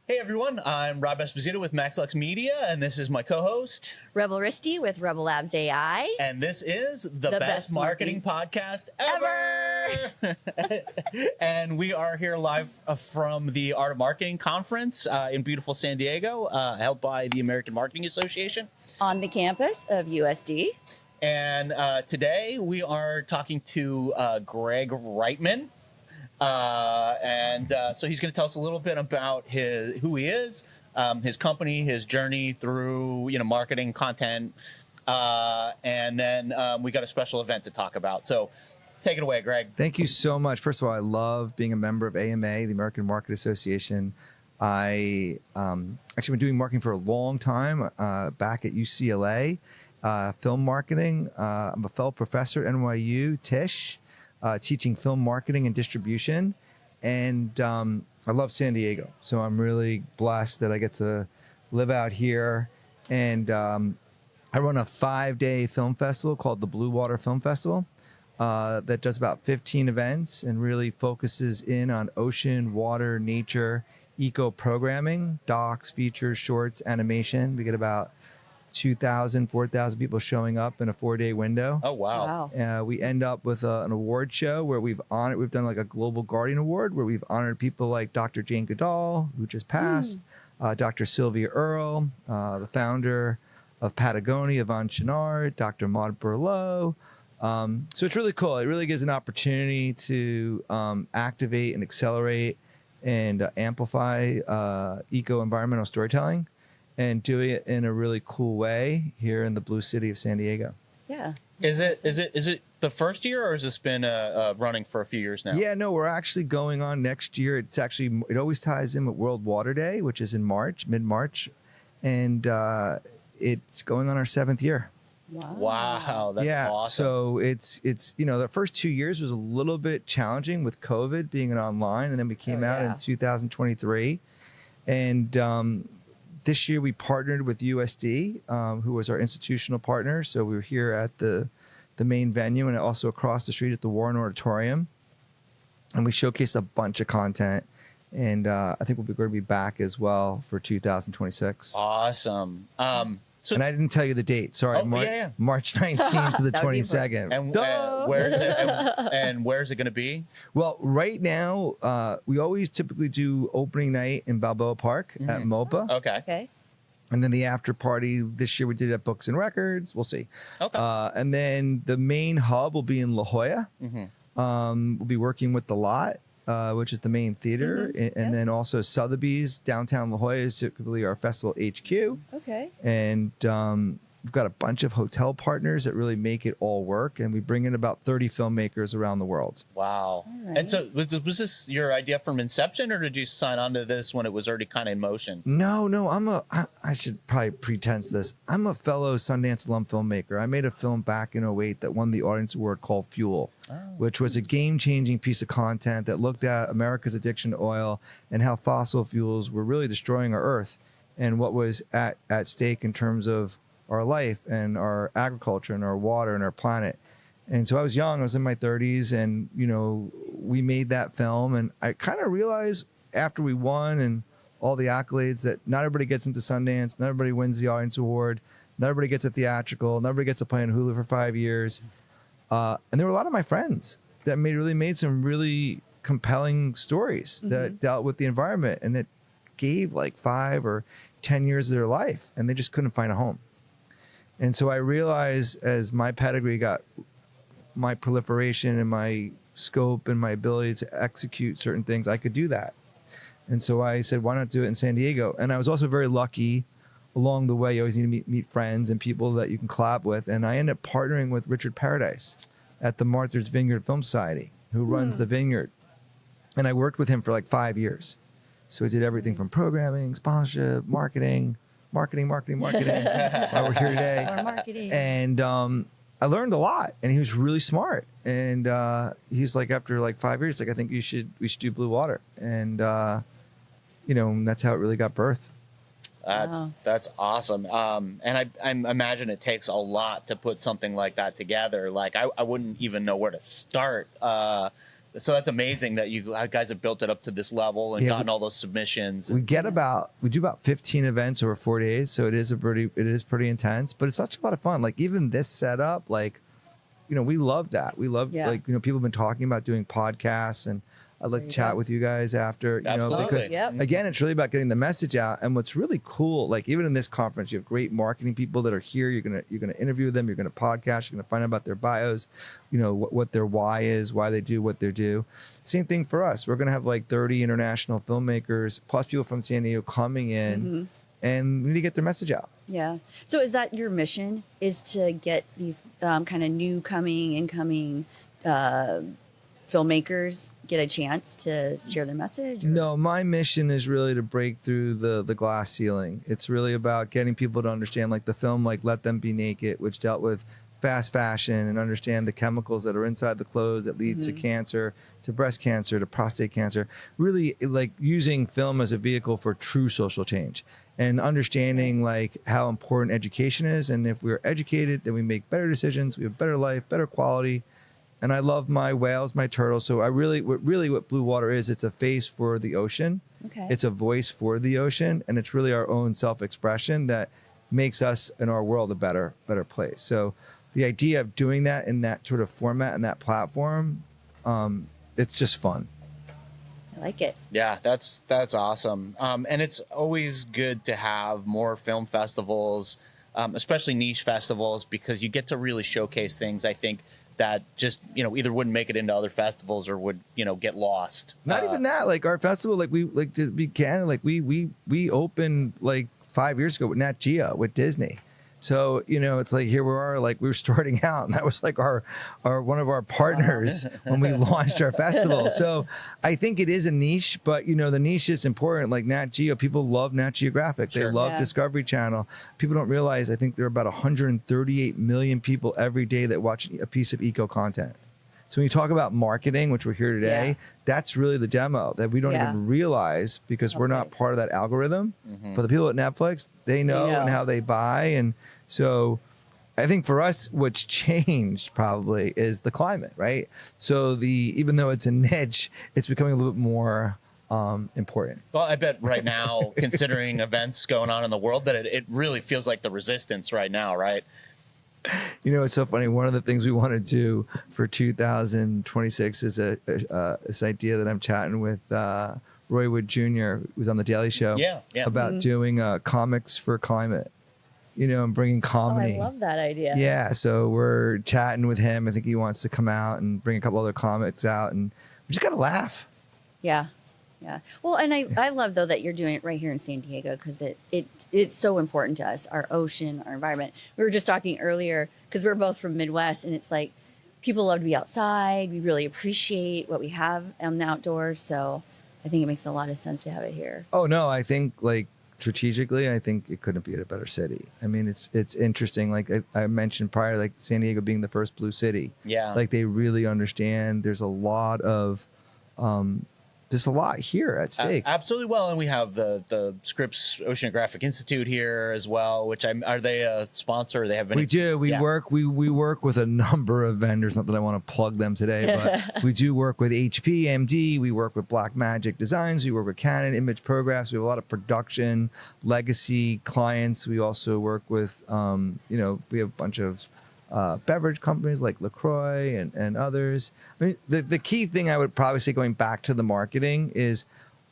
Hey everyone, I'm Rob Esposito with MaxLux Media, and this is my co-host, Rebel Risty with Rebel Labs AI. and this is the best marketing podcast ever! And we are here live from the Art of Marketing Conference in beautiful San Diego, held by the American Marketing Association. On the campus of USD. And today we are talking to Greg Reitman. So he's going to tell us a little bit about who he is, his company, his journey through marketing, content, and then we got a special event to talk about. So take it away, Greg. Thank you so much. First of all, I love being a member of AMA, the American Market Association. I actually been doing marketing for a long time, back at UCLA, film marketing. I'm a fellow professor at NYU, Tisch. Teaching film marketing and distribution, and I love San Diego, so I'm really blessed that I get to live out here. And I run a 5-day film festival called the Blue Water Film Festival that does about 15 events and really focuses in on ocean, water, nature, eco programming, docs, features, shorts, animation. We get about 2,000, 4,000 people showing up in a 4-day window. Oh, wow. We end up with an award show where we've done like a Global Guardian Award where we've honored people like Dr. Jane Goodall, who just passed, Dr. Sylvia Earle, the founder of Patagonia, Yvonne Chouinard, Dr. Maud Berlot. So it's really cool. It really gives an opportunity to activate and accelerate and amplify eco-environmental storytelling, and doing it in a really cool way here in the blue city of San Diego. Yeah. Is it the first year, or has this been running for a few years now? Yeah, no, we're actually going on next year. It always ties in with World Water Day, which is in March, mid-March, and it's going on our 7th year. Wow, that's awesome. So it's the first 2 years was a little bit challenging with COVID being an online, and then we came out in 2023, and this year we partnered with USD, who was our institutional partner. So we were here at the main venue and also across the street at the Warren Auditorium. And we showcased a bunch of content. And I think we're going to be back as well for 2026. Awesome. And I didn't tell you the date. Sorry, March 19th to the 22nd. And where's it going to be? Well, right now, we always typically do opening night in Balboa Park at MOPA. Okay. And then the after party this year we did at Books and Records. We'll see. Okay. And then the main hub will be in La Jolla. We'll be working with The Lot, which is the main theater. And then also Sotheby's, downtown La Jolla is typically our festival HQ. Okay. And we've got a bunch of hotel partners that really make it all work. And we bring in about 30 filmmakers around the world. Wow. Right. And so was this your idea from inception, or did you sign on to this when it was already kind of in motion? No, I should probably pretense this. I'm a fellow Sundance alum filmmaker. I made a film back in 2008 that won the Audience Award called Fuel, which was a game-changing piece of content that looked at America's addiction to oil and how fossil fuels were really destroying our earth and what was at stake in terms of our life and our agriculture and our water and our planet. And so I was young, I was in my 30s, and we made that film, and I kind of realized after we won and all the accolades that not everybody gets into Sundance, not everybody wins the Audience Award, not everybody gets a theatrical, not everybody gets to play on Hulu for 5 years. And there were a lot of my friends that made some really compelling stories that dealt with the environment and that gave like 5 or 10 years of their life, and they just couldn't find a home. And so I realized as my pedigree got my proliferation and my scope and my ability to execute certain things, I could do that. And so I said, why not do it in San Diego? And I was also very lucky along the way. You always need to meet friends and people that you can collab with. And I ended up partnering with Richard Paradise at the Martha's Vineyard Film Society, who runs the Vineyard. And I worked with him for like 5 years. So we did everything from programming, sponsorship, marketing, while we're here today. Or marketing. And I learned a lot, and he was really smart. And he's like, after like 5 years, like, I think we should do Blue Water. And that's how it really got birthed. That's awesome. And I imagine it takes a lot to put something like that together. Like I wouldn't even know where to start. So that's amazing that you guys have built it up to this level and gotten all those submissions. We do about 15 events over 4 days, so it is pretty intense, but it's such a lot of fun. Like even this setup, like, you know, we love that. We love like, you know, people have been talking about doing podcasts, and I'd like to chat with you guys after, you know, because again, it's really about getting the message out. And what's really cool, like even in this conference, you have great marketing people that are here. You're gonna interview them. You're gonna podcast. You're gonna find out about their bios, you know, what their why is, why they do what they do. Same thing for us. We're gonna have like 30 international filmmakers plus people from San Diego coming in, and we need to get their message out. Yeah. So is that your mission? Is to get these kind of incoming filmmakers get a chance to share their message? Or? No, my mission is really to break through the glass ceiling. It's really about getting people to understand, like the film, like Let Them Be Naked, which dealt with fast fashion and understand the chemicals that are inside the clothes that lead to cancer, to breast cancer, to prostate cancer. Really like using film as a vehicle for true social change and understanding like how important education is. And if we're educated, then we make better decisions. We have better life, better quality. And I love my whales, my turtles. So what Blue Water is, it's a face for the ocean. Okay. It's a voice for the ocean, and it's really our own self-expression that makes us and our world a better place. So the idea of doing that in that sort of format and that platform, it's just fun. I like it. Yeah, that's awesome. And it's always good to have more film festivals, especially niche festivals, because you get to really showcase things, I think, that just, you know, either wouldn't make it into other festivals or would, you know, get lost. Not even that, like our festival, like we like to be candid, like we opened like 5 years ago with Nat Geo with Disney. So, you know, it's like here we are, like we were starting out, and that was like our one of our partners when we launched our festival. So I think it is a niche, but you know, the niche is important. Like Nat Geo, people love Nat Geographic. They love Discovery Channel. People don't realize, I think there are about 138 million people every day that watch a piece of eco content. So when you talk about marketing, which we're here today, that's really the demo that we don't even realize because we're not part of that algorithm. But the people at Netflix, they know and how they buy. And so I think for us, what's changed probably is the climate, right? So even though it's a niche, it's becoming a little bit more important. Well, I bet right now, considering events going on in the world, that it really feels like the resistance right now, right? You know, it's so funny. One of the things we want to do for 2026 is this idea that I'm chatting with Roy Wood Jr., who's on The Daily Show, about doing comics for climate, you know, and bringing comedy. Oh, I love that idea. Yeah, so we're chatting with him. I think he wants to come out and bring a couple other comics out, and we just got to laugh. Yeah. Yeah. Well, and I love, though, that you're doing it right here in San Diego because it's so important to us, our ocean, our environment. We were just talking earlier because we're both from Midwest, and it's like people love to be outside. We really appreciate what we have on the outdoors. So I think it makes a lot of sense to have it here. Oh, no, I think like strategically, I think it couldn't be at a better city. I mean, it's interesting. Like I mentioned prior, like San Diego being the first blue city. Yeah. Like they really understand there's a lot of there's a lot here at stake. Absolutely. Well, and we have the Scripps Oceanographic Institute here as well, which are they a sponsor? Or they have any? We do. We work with a number of vendors. Not that I want to plug them today, but we do work with HP, MD. We work with Blackmagic Designs. We work with Canon Image Programs. We have a lot of production legacy clients. We also work with, you know, we have a bunch of beverage companies like LaCroix and others. I mean, the key thing I would probably say going back to the marketing is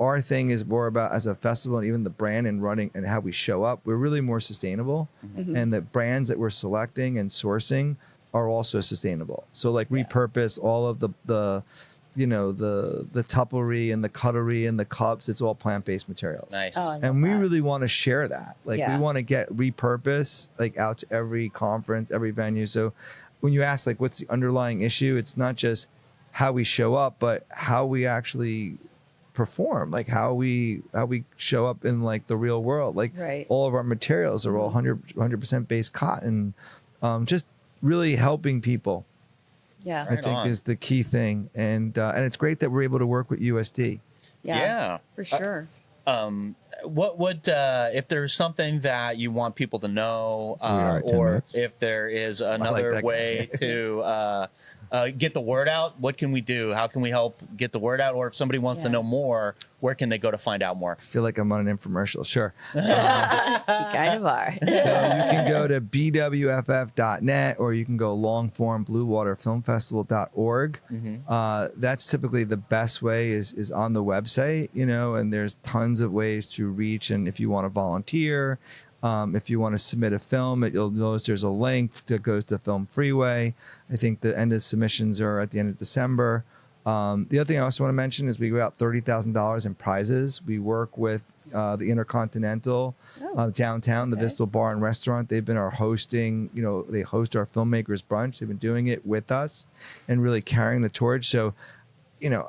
our thing is more about as a festival and even the brand and running and how we show up. We're really more sustainable and the brands that we're selecting and sourcing are also sustainable. So like repurpose all of the you know, the Tupperware and the cutlery and the cups, it's all plant-based materials. Nice. Oh, And we really want to share that. Like we want to get repurpose like out to every conference, every venue. So when you ask like what's the underlying issue, it's not just how we show up, but how we actually perform, like how we show up in like the real world. Like all of our materials are all 100% based cotton. Just really helping people. Yeah, I think is the key thing, and it's great that we're able to work with USD. Yeah, for sure. What would if there's something that you want people to know, or if there is another way to get the word out, what can we do? How can we help get the word out? Or if somebody wants to know more, where can they go to find out more? I feel like I'm on an infomercial. Sure. You kind of are. So you can go to bwff.net, or you can go longform bluewaterfilmfestival.org. That's typically the best way is on the website, and there's tons of ways to reach. And if you want to volunteer, if you want to submit a film, you'll notice there's a link that goes to Film Freeway. I think the end of submissions are at the end of December. The other thing I also want to mention is we give out $30,000 in prizes. We work with the Intercontinental downtown, the Vistal Bar and Restaurant. They've been our hosting, they host our filmmakers brunch. They've been doing it with us and really carrying the torch. So,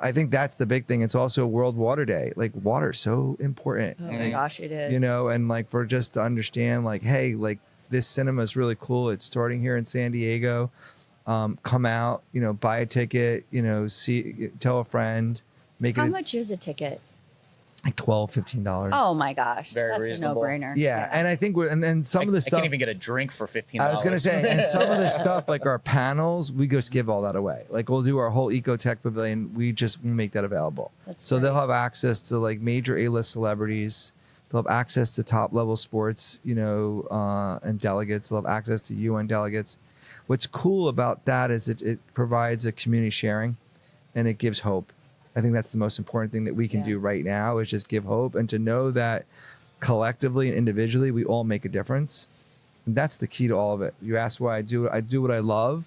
I think that's the big thing. It's also World Water Day. Like, water's so important. Oh my gosh, it is. And like for just to understand, like, hey, like this cinema is really cool. It's starting here in San Diego. Come out, buy a ticket, see, tell a friend, make How it much is a ticket? like $12, $15. Oh my gosh, Very that's reasonable. a no-brainer. Yeah, and I think and then some of the I stuff can't even get a drink for $15. I was gonna say, and some of the stuff like our panels, we just give all that away. Like we'll do our whole Ecotech Pavilion, we just make that available. So they'll have access to like major A-list celebrities. They'll have access to top level sports, and delegates. They'll have access to UN delegates. What's cool about that is it provides a community sharing, and it gives hope. I think that's the most important thing that we can do right now is just give hope, and to know that collectively and individually we all make a difference. And that's the key to all of it. You ask why I do it. I do what I love,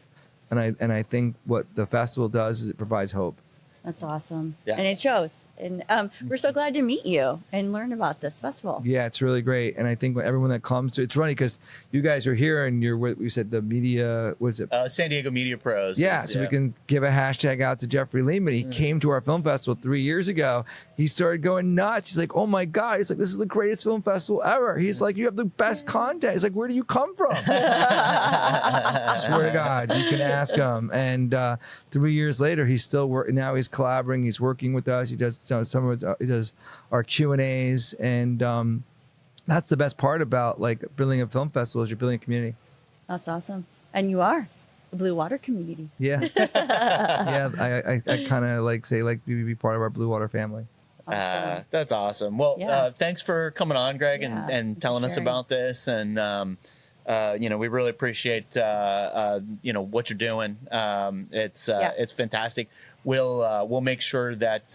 and I think what the festival does is it provides hope. That's awesome. Yeah. And it shows. And we're so glad to meet you and learn about this festival. Yeah, it's really great. And I think everyone that comes to it's funny because you guys are here and you're what we said the media, what is it? San Diego Media Pros. So we can give a hashtag out to Jeffrey Lehman. He came to our film festival 3 years ago. He started going nuts. He's like, oh my God. He's like, this is the greatest film festival ever. He's like, you have the best content. He's like, where do you come from? Swear to God, you can ask him. And 3 years later, he's still working. Now he's collaborating. He's working with us. He does he does our Q&As. And that's the best part about like building a film festival is you're building a community. That's awesome. And you are the Blue Water community. Yeah. Yeah. I kind of like say like be part of our Blue Water family. Awesome. That's awesome. Well, thanks for coming on, Greg, and telling us about this. And, we really appreciate, what you're doing. It's fantastic. We'll make sure that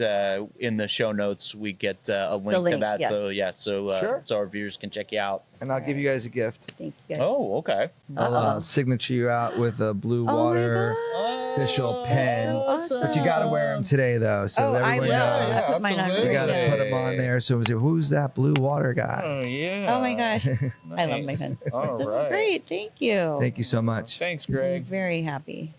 in the show notes we get a link to that. Yes. So our viewers can check you out. And I'll give you guys a gift. Thank you. Oh, okay. I'll signature you out with a Blue Water official pen. Awesome. But you got to wear them today, though. So I will. knows. Put mine on absolutely. You got to right put them on there. So we say, who's that Blue Water guy? Oh, yeah. Oh my gosh. I love my pen. All This right. is great. Thank you. Thank you so much. Thanks, I'm Greg. very happy.